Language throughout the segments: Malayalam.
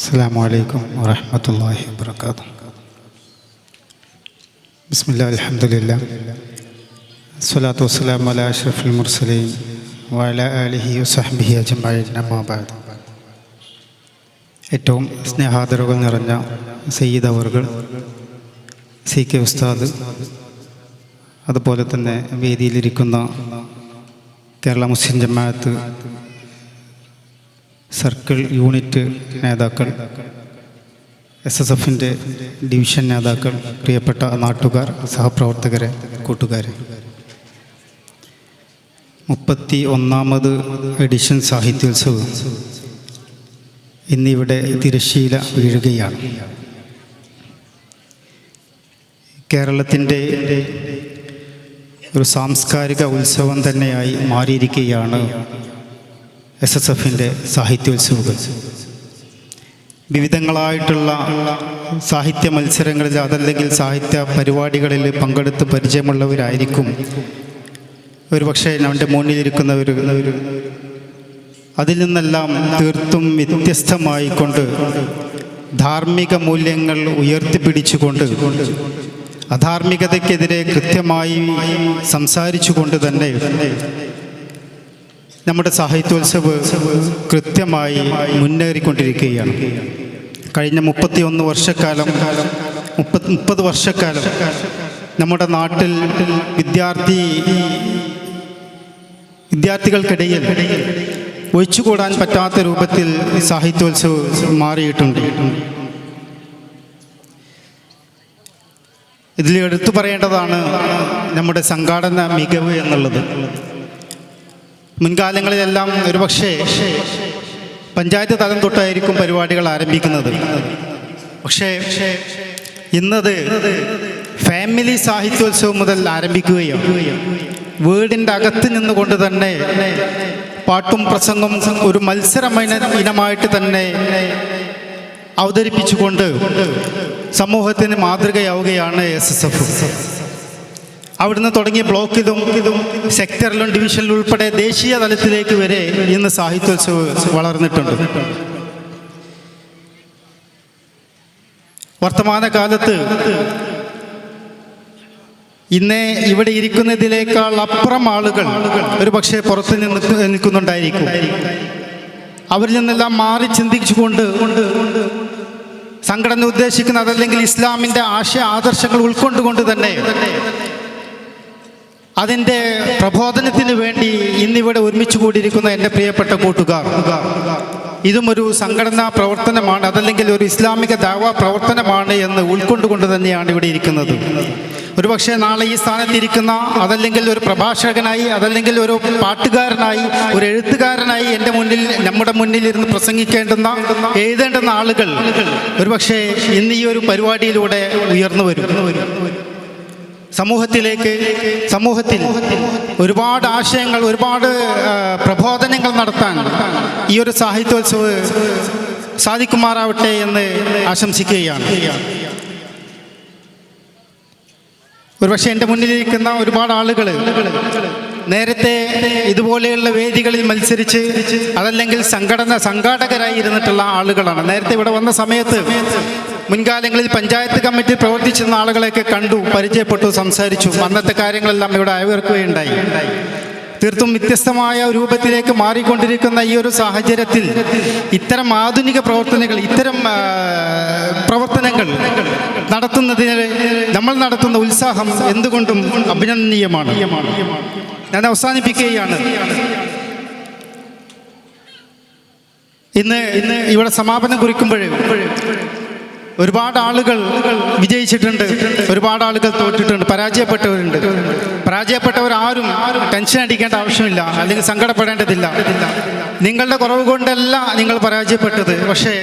അസ്സലാമു അലൈക്കും വറഹ്മത്തുള്ളാഹി വബറകാതുഹു. ബിസ്മില്ലാഹി അൽഹംദുലില്ലാഹ് സ്വലാത്തു വസ്സലാമു അലാ അഷ്റഫിൽ മുർസലീൻ വഅലാ ആലിഹി വസഹ്ബിഹി അജ്മഈൻ. അമ്മാ ബഅദ്. ഏറ്റവും സ്നേഹാദരവുകൾ നിറഞ്ഞ സയ്യിദ് അവർകൾ, സി കെ ഉസ്താദ്, അതുപോലെ തന്നെ വേദിയിലിരിക്കുന്ന കേരള മുസ്ലിം ജമാഅത്ത് സർക്കിൾ യൂണിറ്റ് നേതാക്കൾ, SSFൻ്റെ ഡിവിഷൻ നേതാക്കൾ, പ്രിയപ്പെട്ട നാട്ടുകാർ, സഹപ്രവർത്തകരെ, കൂട്ടുകാരെ, 31ാമത് എഡിഷൻ സാഹിത്യോത്സവം ഇന്നിവിടെ തിരശ്ശീല വീഴുകയാണ്. കേരളത്തിൻ്റെ ഒരു സാംസ്കാരിക ഉത്സവം തന്നെയായി മാറിയിരിക്കുകയാണ് SSFൻ്റെ സാഹിത്യോത്സവങ്ങൾ. വിവിധങ്ങളായിട്ടുള്ള സാഹിത്യ മത്സരങ്ങളിൽ, അതല്ലെങ്കിൽ സാഹിത്യ പരിപാടികളിൽ പങ്കെടുത്ത് പരിചയമുള്ളവരായിരിക്കും ഒരുപക്ഷെ നമ്മുടെ മുന്നിലിരിക്കുന്നവർ. അതിൽ നിന്നെല്ലാം തീർത്തും വ്യത്യസ്തമായിക്കൊണ്ട് ധാർമ്മിക മൂല്യങ്ങൾ ഉയർത്തിപ്പിടിച്ചുകൊണ്ട് അധാർമികതയ്ക്കെതിരെ കൃത്യമായി സംസാരിച്ചുകൊണ്ട് തന്നെ നമ്മുടെ സാഹിത്യോത്സവ് കൃത്യമായി മുന്നേറിക്കൊണ്ടിരിക്കുകയാണ്. കഴിഞ്ഞ 30 വർഷക്കാലം നമ്മുടെ നാട്ടിൽ വിദ്യാർത്ഥികൾക്കിടയിൽ ഒഴിച്ചുകൂടാൻ പറ്റാത്ത രൂപത്തിൽ സാഹിത്യോത്സവം മാറിയിട്ടുണ്ട്. ഇതിൽ എടുത്തു പറയേണ്ടതാണ് നമ്മുടെ സംഘാടന മികവ് എന്നുള്ളത്. മുൻകാലങ്ങളിലെല്ലാം ഒരുപക്ഷെ പഞ്ചായത്ത് തലം തൊട്ടായിരിക്കും പരിപാടികൾ ആരംഭിക്കുന്നത്. പക്ഷേ ഇന്നത് ഫാമിലി സാഹിത്യോത്സവം മുതൽ ആരംഭിക്കുകയും വീടിൻ്റെ അകത്ത് നിന്നുകൊണ്ട് തന്നെ പാട്ടും പ്രസംഗം ഒരു മത്സര ഇനമായിട്ട് തന്നെ അവതരിപ്പിച്ചുകൊണ്ട് സമൂഹത്തിന് മാതൃകയാവുകയാണ് SSF. അവിടുന്ന് തുടങ്ങിയ ബ്ലോക്കിലും സെക്ടറിലും ഡിവിഷനിലും ഉൾപ്പെടെ ദേശീയ തലത്തിലേക്ക് വരെ ഇന്ന് സാഹിത്യോത്സവം വളർന്നിട്ടുണ്ട്. വർത്തമാനകാലത്ത് ഇന്ന് ഇവിടെ ഇരിക്കുന്നതിനേക്കാൾ അപ്പുറം ആളുകൾ ഒരു പക്ഷേ പുറത്ത് നിൽക്കുന്നുണ്ടായിരിക്കും. അവരിൽ നിന്നെല്ലാം മാറി ചിന്തിച്ചുകൊണ്ട് സംഘടന ഉദ്ദേശിക്കുന്ന, അതല്ലെങ്കിൽ ഇസ്ലാമിൻ്റെ ആദർശങ്ങൾ ഉൾക്കൊണ്ടുകൊണ്ട് തന്നെ അതിൻ്റെ പ്രബോധനത്തിന് വേണ്ടി ഇന്നിവിടെ ഒരുമിച്ച് കൂടിയിരിക്കുന്ന എൻ്റെ പ്രിയപ്പെട്ട കൂട്ടുകാർ, ഇതും ഒരു സംഘടനാ പ്രവർത്തനമാണ്, അതല്ലെങ്കിൽ ഒരു ഇസ്ലാമിക ദഅവ പ്രവർത്തനമാണ് എന്ന് ഉൾക്കൊണ്ടുകൊണ്ട് തന്നെയാണ് ഇവിടെ ഇരിക്കുന്നത്. ഒരുപക്ഷെ നാളെ ഈ സ്ഥാനത്തിരിക്കുന്ന, അതല്ലെങ്കിൽ ഒരു പ്രഭാഷകനായി, അതല്ലെങ്കിൽ ഒരു പാട്ടുകാരനായി, ഒരു എഴുത്തുകാരനായി നമ്മുടെ മുന്നിൽ ഇരുന്ന് പ്രസംഗിക്കേണ്ടുന്ന, എഴുതേണ്ടുന്ന ആളുകൾ ഒരുപക്ഷെ ഇന്ന് ഈ ഒരു പരിപാടിയിലൂടെ ഉയർന്നു വരും. സമൂഹത്തിൽ ഒരുപാട് ആശയങ്ങൾ, ഒരുപാട് പ്രബോധനങ്ങൾ നടത്താൻ ഈ ഒരു സാഹിത്യോത്സവം സാധിക്കുമാറാവട്ടെ എന്ന് ആശംസിക്കുകയാണ്. ഒരുപക്ഷെ എൻ്റെ മുന്നിലിരിക്കുന്ന ഒരുപാട് ആളുകൾ നേരത്തെ ഇതുപോലെയുള്ള വേദികളിൽ മത്സരിച്ച്, അതല്ലെങ്കിൽ സംഘാടകരായി ഇരുന്നിട്ടുള്ള ആളുകളാണ്. നേരത്തെ ഇവിടെ വന്ന സമയത്ത് മുൻകാലങ്ങളിൽ പഞ്ചായത്ത് കമ്മിറ്റി പ്രവർത്തിച്ചിരുന്ന ആളുകളെയൊക്കെ കണ്ടു, പരിചയപ്പെട്ടു, സംസാരിച്ചു. അന്നത്തെ കാര്യങ്ങളെല്ലാം ഇവിടെ അയവിറക്കുകയുണ്ടായി. തീർത്തും വ്യത്യസ്തമായ രൂപത്തിലേക്ക് മാറിക്കൊണ്ടിരിക്കുന്ന ഈ ഒരു സാഹചര്യത്തിൽ ഇത്തരം ആധുനിക പ്രവർത്തനങ്ങൾ നടത്തുന്നതിന് നമ്മൾ നടത്തുന്ന ഉത്സാഹം എന്തുകൊണ്ടും അഭിനന്ദനീയമാണ്. ഞാൻ അവസാനിപ്പിക്കുകയാണ്. ഇന്ന് ഇവിടെ സമാപനം കുറിക്കുമ്പോൾ ഒരുപാട് ആളുകൾ വിജയിച്ചിട്ടുണ്ട്, ഒരുപാട് ആളുകൾ തോറ്റിട്ടുണ്ട്, പരാജയപ്പെട്ടവരുണ്ട്. പരാജയപ്പെട്ടവരാരും ടെൻഷൻ അടിക്കേണ്ട ആവശ്യമില്ല, അല്ലെങ്കിൽ സങ്കടപ്പെടേണ്ടതില്ല. നിങ്ങളുടെ കുറവ് കൊണ്ടല്ല നിങ്ങൾ പരാജയപ്പെട്ടത്, പക്ഷേ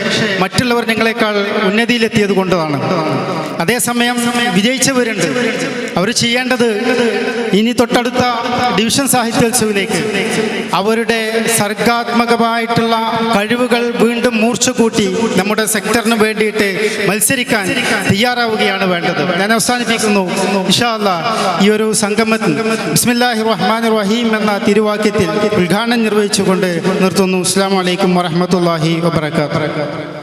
മറ്റുള്ളവർ നിങ്ങളെക്കാൾ ഉന്നതിയിലെത്തിയത് കൊണ്ടാണ്. അതേസമയം വിജയിച്ചവരുണ്ട്. അവർ ചെയ്യേണ്ടത് ഇനി തൊട്ടടുത്ത ഡിവിഷൻ സാഹിത്യോത്സവത്തിലേക്ക് അവരുടെ സർഗാത്മകമായിട്ടുള്ള കഴിവുകൾ വീണ്ടും മൂർച്ച കൂട്ടി നമ്മുടെ സെക്ടറിന് വേണ്ടിയിട്ട് മത്സരിക്കാൻ തയ്യാറാവുകയാണ് വേണ്ടത്. ഞാൻ അവസാനിപ്പിക്കുന്നു. ഇൻഷാ അല്ലാഹ് ഈ ഒരു സംഗമത്തിൽ ബിസ്മില്ലാഹിർ റഹ്മാനിർ റഹീം എന്ന തിരുവാക്യത്തിൽ ഉദ്ഘാടനം നിർവഹിച്ചുകൊണ്ട് നിർത്തുന്നു. അസ്സലാമു അലൈക്കും വറഹ്മത്തുള്ളാഹി വബറകാതുഹു.